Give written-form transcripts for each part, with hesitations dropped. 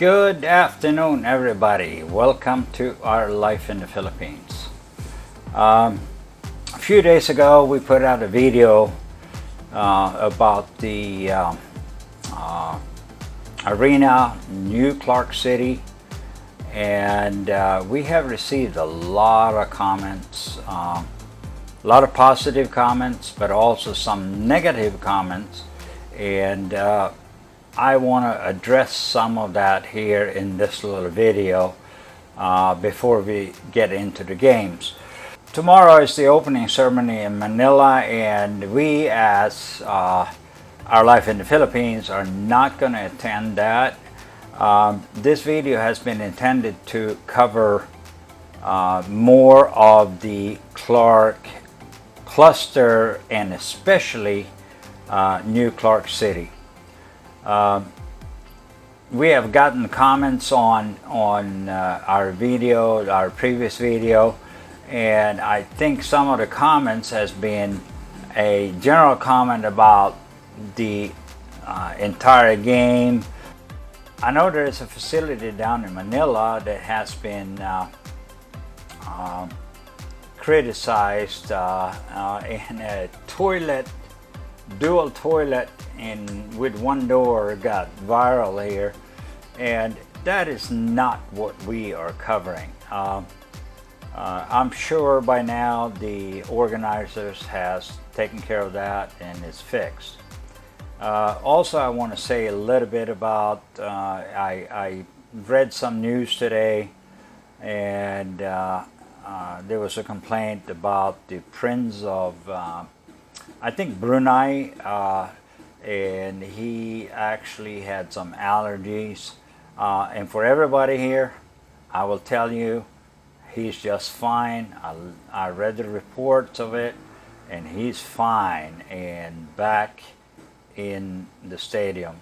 Good afternoon, everybody. Welcome to our life in the Philippines. A few days ago, we put out a video about the arena, New Clark City, and we have received a lot of comments, a lot of positive comments, but also some negative comments, and I want to address some of that here in this little video before we get into the games. Tomorrow is the opening ceremony in Manila, and we as Our Life in the Philippines are not going to attend that. This video has been intended to cover more of the Clark cluster and especially New Clark City. We have gotten comments on our video, our previous video, and I think some of the comments has been a general comment about the entire game. I know there is a facility down in Manila that has been criticized, and a toilet, dual toilet with one door got viral here, and that is not what we are covering. I'm sure by now the organizers has taken care of that and it's fixed. Also, I want to say a little bit about I read some news today, and there was a complaint about the Prince of I think Brunei, and he actually had some allergies, and for everybody here, I will tell you, he's just fine. I read the reports of it, and he's fine and back in the stadium.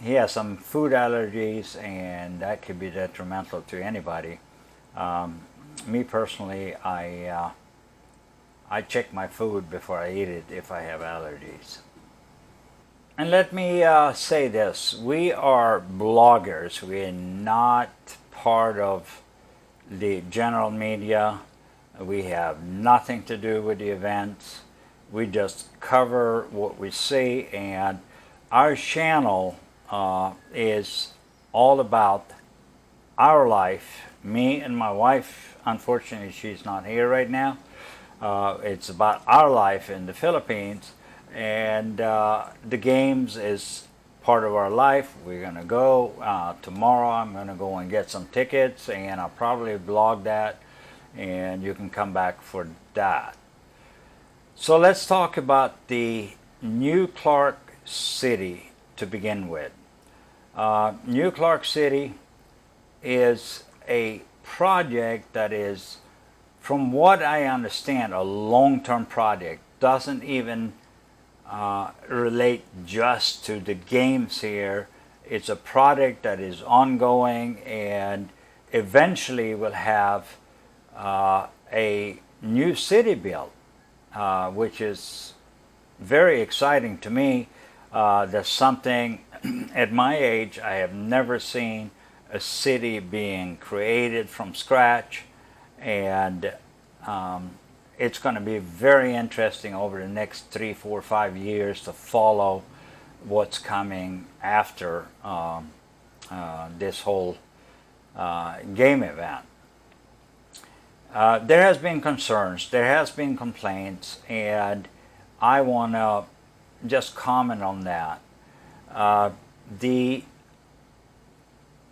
He has some food allergies, and that could be detrimental to anybody. Me personally, I check my food before I eat it if I have allergies. And let me say this, we are bloggers. We are not part of the general media. We have nothing to do with the events. We just cover what we see, and our channel is all about our life. Me and my wife, unfortunately she's not here right now. It's about our life in the Philippines, and the games is part of our life. We're gonna go tomorrow. I'm gonna go and get some tickets, and I'll probably vlog that, and you can come back for that. So let's talk about the New Clark City to begin with. New Clark City is a project that is, from what I understand, a long-term project. Doesn't even relate just to the games here. It's a project that is ongoing, and eventually will have a new city built, which is very exciting to me. There's something at my age, I have never seen a city being created from scratch, and it's going to be very interesting over the next 3, 4, 5 years to follow what's coming after this whole game event. There has been concerns, there has been complaints, and I want to just comment on that. The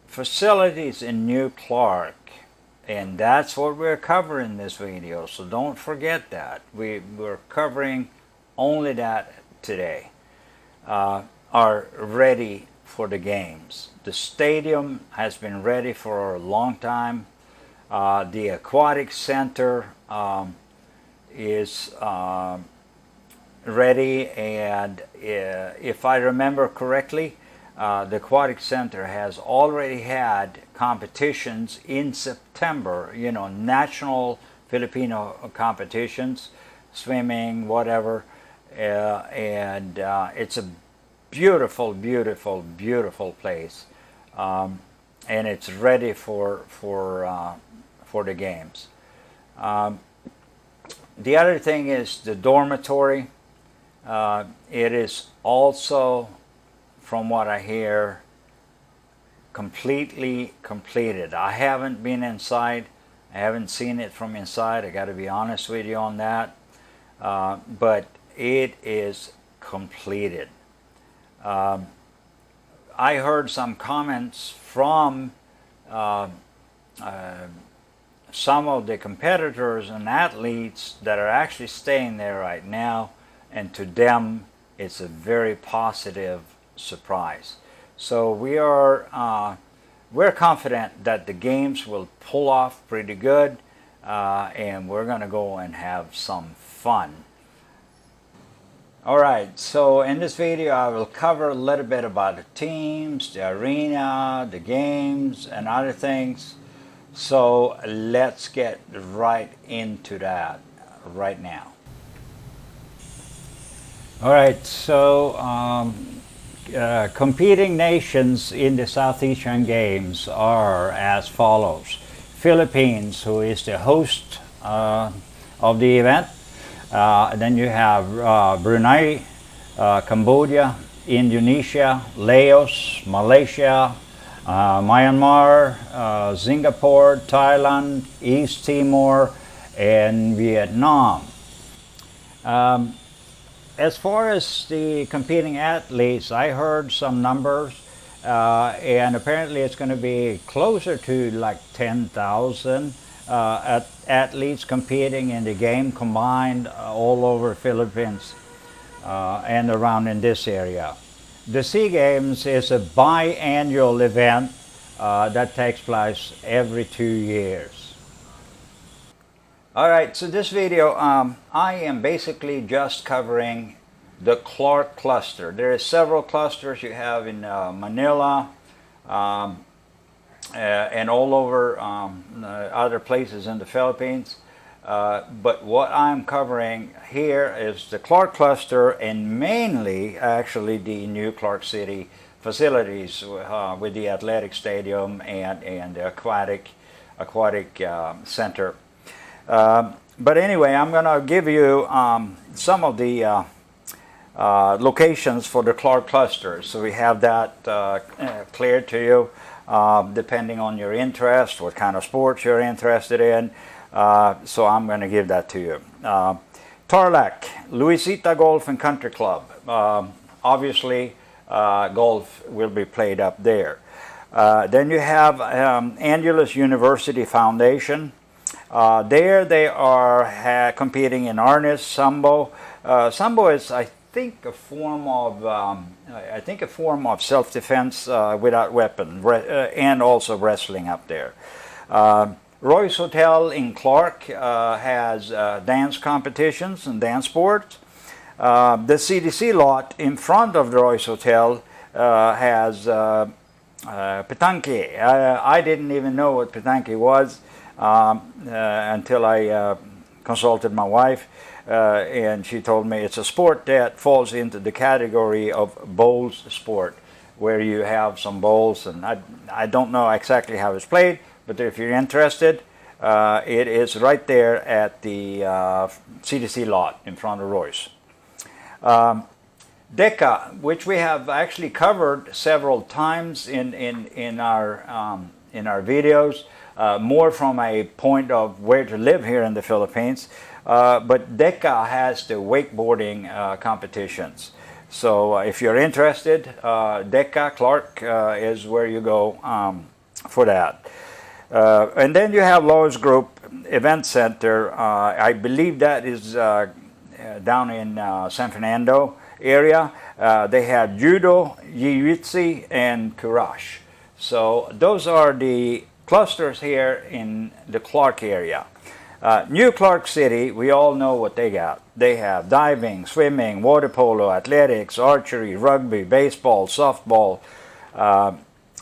facilities in New Clark, and that's what we're covering in this video, so don't forget that. We're covering only that today. Are ready for the games. The stadium has been ready for a long time. The aquatic center is ready, and if I remember correctly, the aquatic center has already had competitions in September, national Filipino competitions, swimming, whatever, and it's a beautiful, beautiful, beautiful place. and it's ready for the games. The other thing is the dormitory. It is also, from what I hear, completely completed. I haven't been inside. I haven't seen it from inside. I got to be honest with you on that. But it is completed. I heard some comments from some of the competitors and athletes that are actually staying there right now, and to them it's a very positive surprise. So we're confident that the games will pull off pretty good, and we're going to go and have some fun. Alright, so in this video I will cover a little bit about the teams, the arena, the games, and other things. So let's get right into that right now. Alright, so competing nations in the South Asian Games are as follows. Philippines, who is the host of the event. Then you have Brunei, Cambodia, Indonesia, Laos, Malaysia, Myanmar, Singapore, Thailand, East Timor, and Vietnam. As far as the competing athletes, I heard some numbers, and apparently it's going to be closer to like 10,000 athletes competing in the game combined all over Philippines and around in this area. The SEA Games is a biannual event that takes place every 2 years. Alright, so this video, I am basically just covering the Clark cluster. There are several clusters you have in Manila, and all over other places in the Philippines. But what I'm covering here is the Clark cluster, and mainly actually the new Clark City facilities with the athletic stadium and the aquatic center. But anyway, I'm going to give you some of the locations for the Clark cluster. So we have that clear to you. Depending on your interest, what kind of sports you're interested in. So I'm going to give that to you. Tarlac, Luisita Golf and Country Club. Obviously, golf will be played up there. Then you have Angeles University Foundation. There they are competing in arnis, sambo. Sambo is, I think, a form of self-defense without weapon, and also wrestling up there. Royce Hotel in Clark has dance competitions and dance sports. The CDC lot in front of the Royce Hotel has petanque. I didn't even know what petanque was until I consulted my wife. And she told me it's a sport that falls into the category of bowls sport, where you have some bowls, and I don't know exactly how it's played, but if you're interested, it is right there at the CDC lot in front of Royce. DECA, which we have actually covered several times in our videos, more from a point of where to live here in the Philippines. But DECA has the wakeboarding competitions. So if you're interested, DECA Clark is where you go for that. And then you have Laos Group Event Center. I believe that is down in San Fernando area. They have judo, jiu-jitsu, and karash. So those are the clusters here in the Clark area. New Clark City, we all know what they got. They have diving, swimming, water polo, athletics, archery, rugby, baseball, softball,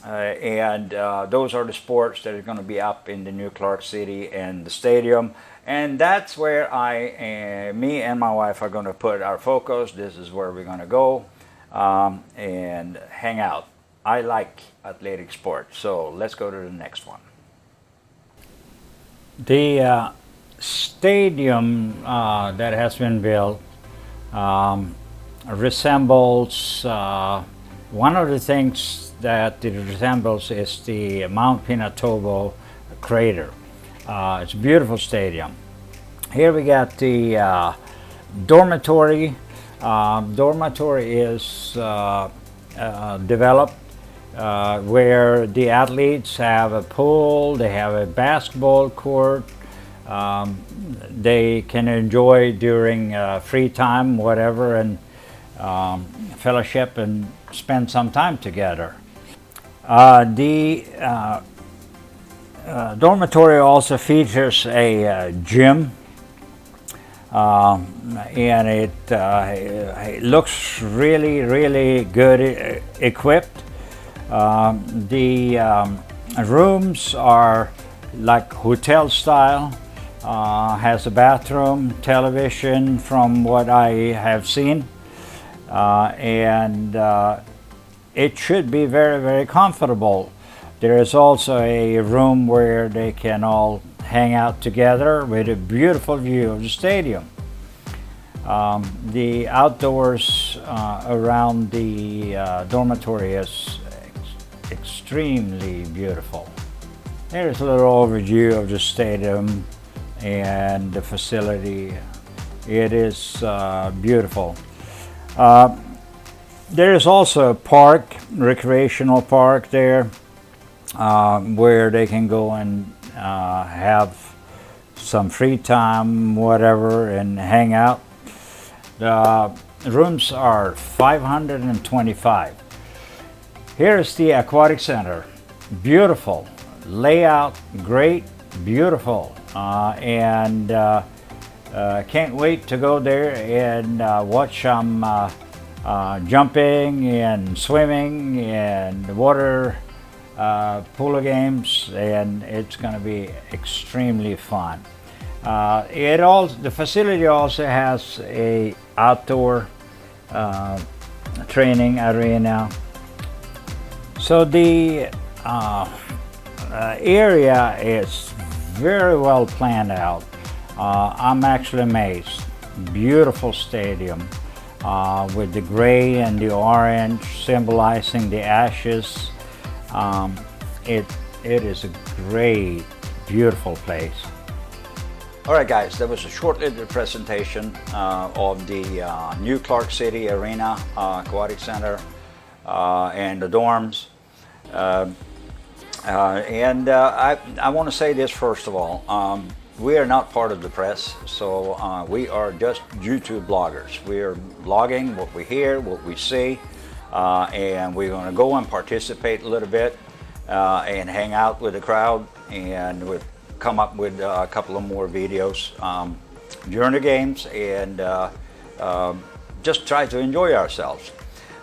and those are the sports that are going to be up in the New Clark City and the stadium. And that's where me and my wife are going to put our focus. This is where we're going to go and hang out. I like athletic sports. So let's go to the next one. The stadium that has been built resembles, one of the things that it resembles is the Mount Pinatubo crater. It's a beautiful stadium. Here we got the dormitory. Dormitory is developed where the athletes have a pool, they have a basketball court, they can enjoy during free time, whatever, and fellowship and spend some time together. The dormitory also features a gym, and it looks really good equipped. The rooms are like hotel style, has a bathroom, television from what I have seen, and it should be very comfortable. There is also a room where they can all hang out together with a beautiful view of the stadium. The outdoors around the dormitory is extremely beautiful. Here's a little overview of the stadium and the facility. It is beautiful. There is also a park, recreational park there, where they can go and have some free time, whatever, and hang out. The rooms are 525. Here's the aquatic center. Beautiful layout, great, beautiful, and can't wait to go there and watch some jumping and swimming and water polo games, and it's going to be extremely fun. The facility also has a outdoor training arena. So the area is very well planned out. I'm actually amazed. Beautiful stadium with the gray and the orange symbolizing the ashes. It is a great, beautiful place. All right, guys, that was a short little presentation of the new Clark City Arena Aquatic Center and the dorms. I want to say this first of all. We are not part of the press, so we are just YouTube bloggers. We are blogging what we hear, what we see, and we're going to go and participate a little bit and hang out with the crowd, and we'll come up with a couple of more videos during the games, and just try to enjoy ourselves.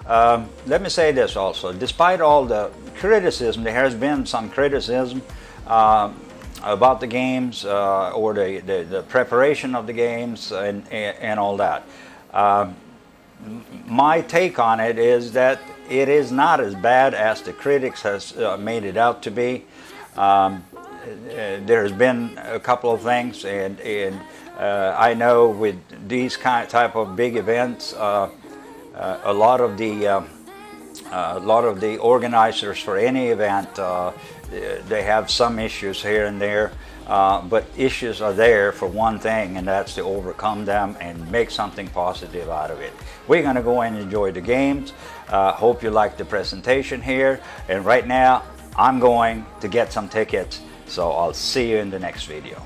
Let me say this also, despite all the criticism, there has been some criticism about the games or the preparation of the games and all that. My take on it is that it is not as bad as the critics has made it out to be. There's been a couple of things, and I know with these type of big events, a lot of the organizers for any event, they have some issues here and there, but issues are there for one thing, and that's to overcome them and make something positive out of it. We're going to go and enjoy the games. Hope you like the presentation here, and right now I'm going to get some tickets, so I'll see you in the next video.